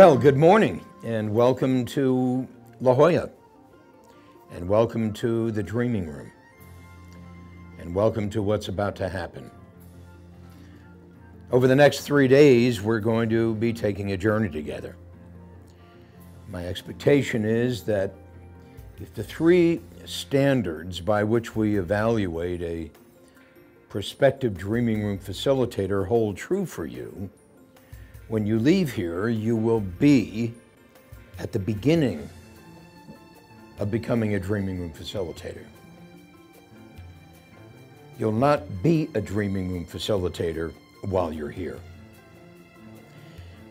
Well, good morning and welcome to La Jolla, and welcome to the Dreaming Room, and welcome to what's about to happen. Over the next 3 days, we're going to be taking a journey together. My expectation is that if the three standards by which we evaluate a prospective Dreaming Room facilitator hold true for you, when you leave here, you will be at the beginning of becoming a Dreaming Room facilitator. You'll not be a Dreaming Room facilitator while you're here.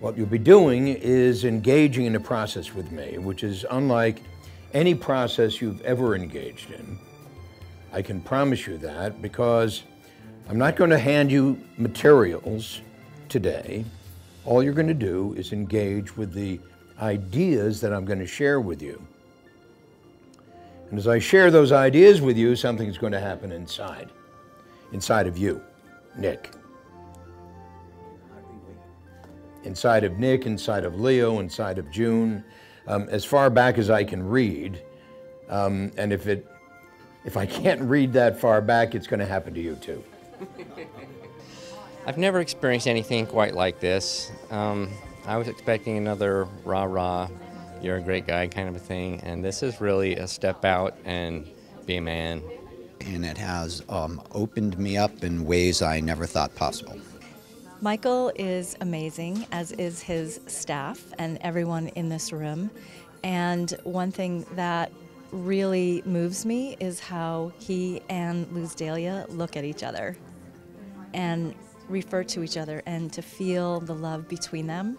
What you'll be doing is engaging in a process with me, which is unlike any process you've ever engaged in. I can promise you that, because I'm not going to hand you materials today. All you're going to do is engage with the ideas that I'm going to share with you. And as I share those ideas with you, something's going to happen inside of you, Nick. Inside of Nick, inside of Leo, inside of June, as far back as I can read. And if I can't read that far back, it's going to happen to you too. I've never experienced anything quite like this. I was expecting another rah-rah, you're a great guy kind of a thing, and this is really a step out and be a man. And it has opened me up in ways I never thought possible. Michael is amazing, as is his staff and everyone in this room. And one thing that really moves me is how he and Luz Delia look at each other and refer to each other, and to feel the love between them.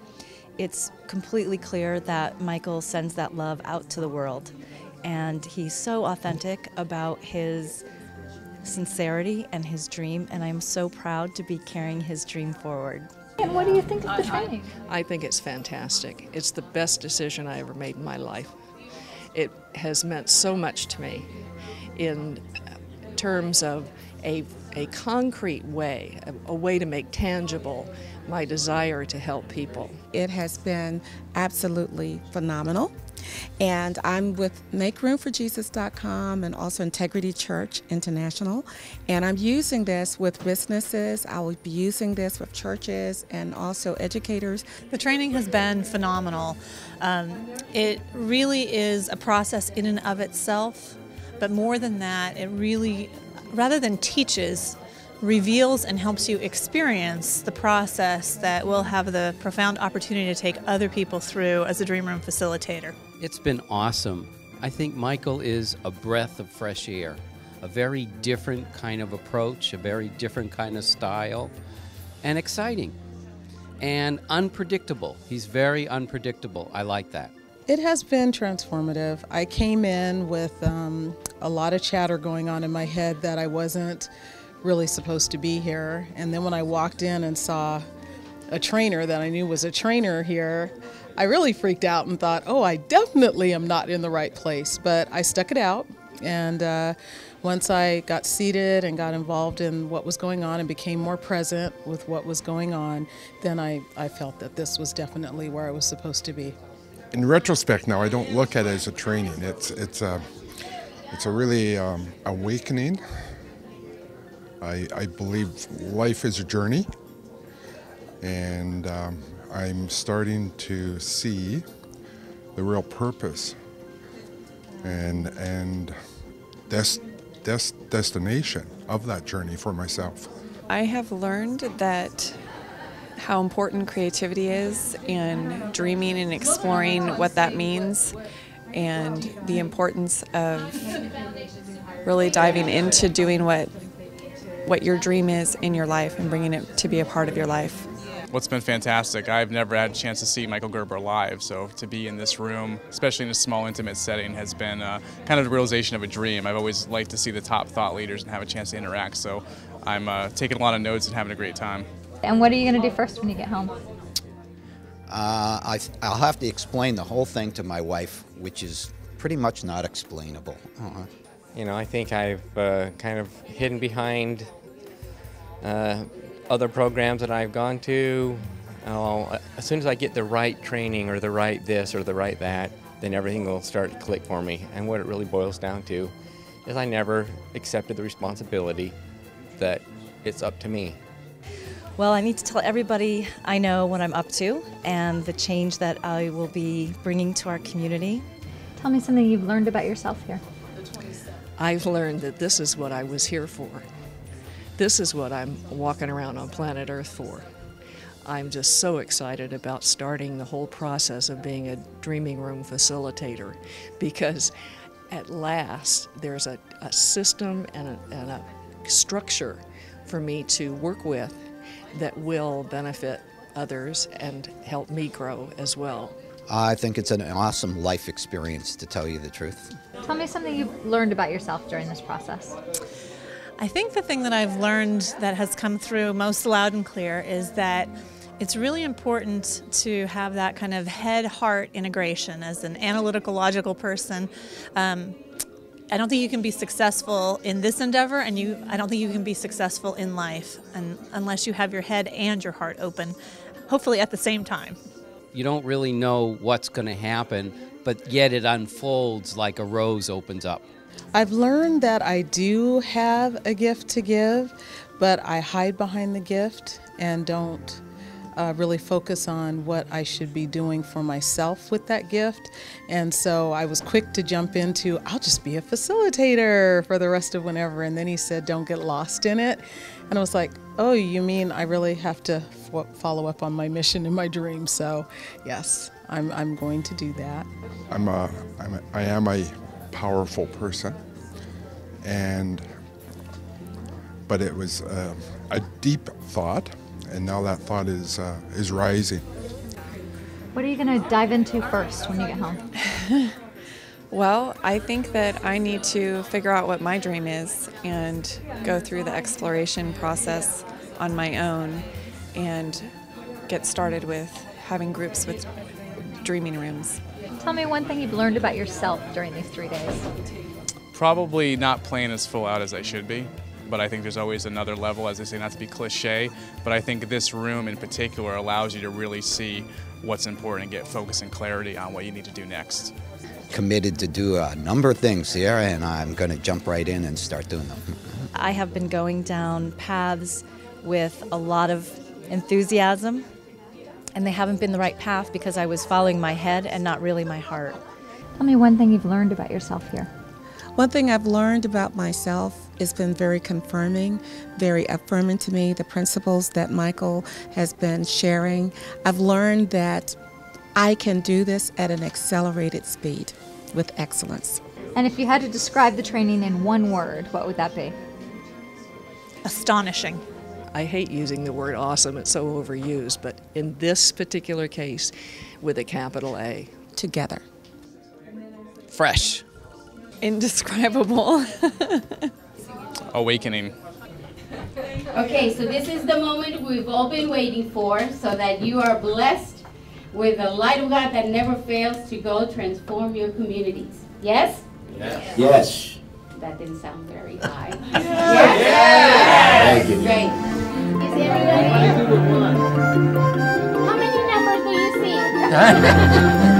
It's completely clear that Michael sends that love out to the world, and he's so authentic about his sincerity and his dream, and I'm so proud to be carrying his dream forward. And what do you think of the training? I think it's fantastic. It's the best decision I ever made in my life. It has meant so much to me in terms of a concrete way, a way to make tangible my desire to help people. It has been absolutely phenomenal. And I'm with MakeRoomForJesus.com and also Integrity Church International. And I'm using this with businesses. I will be using this with churches and also educators. The training has been phenomenal. It really is a process in and of itself, but more than that, it really, rather than teaches, reveals and helps you experience the process that will have the profound opportunity to take other people through as a Dream Room facilitator. It's been awesome. I think Michael is a breath of fresh air, a very different kind of approach, a very different kind of style, and exciting and unpredictable. He's very unpredictable. I like that. It has been transformative. I came in with a lot of chatter going on in my head that I wasn't really supposed to be here. And then when I walked in and saw a trainer that I knew was a trainer here, I really freaked out and thought, oh, I definitely am not in the right place. But I stuck it out, and once I got seated and got involved in what was going on and became more present with what was going on, then I felt that this was definitely where I was supposed to be. In retrospect now, I don't look at it as a training. It's a really awakening. I believe life is a journey, and I'm starting to see the real purpose and destination of that journey for myself. I have learned that how important creativity is, and dreaming and exploring what that means, and the importance of really diving into doing what your dream is in your life and bringing it to be a part of your life. What's been fantastic, I've never had a chance to see Michael Gerber live, so to be in this room, especially in a small, intimate setting, has been kind of the realization of a dream. I've always liked to see the top thought leaders and have a chance to interact, so I'm taking a lot of notes and having a great time. And what are you going to do first when you get home? I'll have to explain the whole thing to my wife, which is pretty much not explainable. You know, I think I've kind of hidden behind other programs that I've gone to, As soon as I get the right training or the right this or the right that, then everything will start to click for me. And what it really boils down to is I never accepted the responsibility that it's up to me. Well, I need to tell everybody I know what I'm up to and the change that I will be bringing to our community. Tell me something you've learned about yourself here. I've learned that this is what I was here for. This is what I'm walking around on planet Earth for. I'm just so excited about starting the whole process of being a Dreaming Room facilitator, because at last there's a system and a structure for me to work with that will benefit others and help me grow as well. I think it's an awesome life experience, to tell you the truth. Tell me something you've learned about yourself during this process. I think the thing that I've learned that has come through most loud and clear is that it's really important to have that kind of head-heart integration. As an analytical, logical person, I don't think you can be successful in this endeavor, and I don't think you can be successful in life unless you have your head and your heart open, hopefully at the same time. You don't really know what's going to happen, but yet it unfolds like a rose opens up. I've learned that I do have a gift to give, but I hide behind the gift and don't really focus on what I should be doing for myself with that gift. And so I was quick to jump into, I'll just be a facilitator for the rest of whenever. And then he said, don't get lost in it. And I was like, oh, you mean I really have to follow up on my mission and my dream? So yes, I'm going to do that. I am a powerful person, but it was a deep thought, and now that thought is rising. What are you going to dive into first when you get home? Well, I think that I need to figure out what my dream is and go through the exploration process on my own and get started with having groups with dreaming rooms. Tell me one thing you've learned about yourself during these 3 days. Probably not playing as full out as I should be, but I think there's always another level, as they say, not to be cliche, but I think this room in particular allows you to really see what's important and get focus and clarity on what you need to do next. Committed to do a number of things here, and I'm going to jump right in and start doing them. I have been going down paths with a lot of enthusiasm, and they haven't been the right path because I was following my head and not really my heart. Tell me one thing you've learned about yourself here. One thing I've learned about myself has been very confirming, very affirming to me, the principles that Michael has been sharing. I've learned that I can do this at an accelerated speed with excellence. And if you had to describe the training in one word, what would that be? Astonishing. I hate using the word awesome, it's so overused, but in this particular case, with a capital A. Together. Fresh. Indescribable. Awakening. Okay, so this is the moment we've all been waiting for, so that you are blessed with the light of God that never fails to go transform your communities. Yes? Yes. Yes. That didn't sound very high. Yes. Thank you. Great. Is everybody? How many numbers do you see?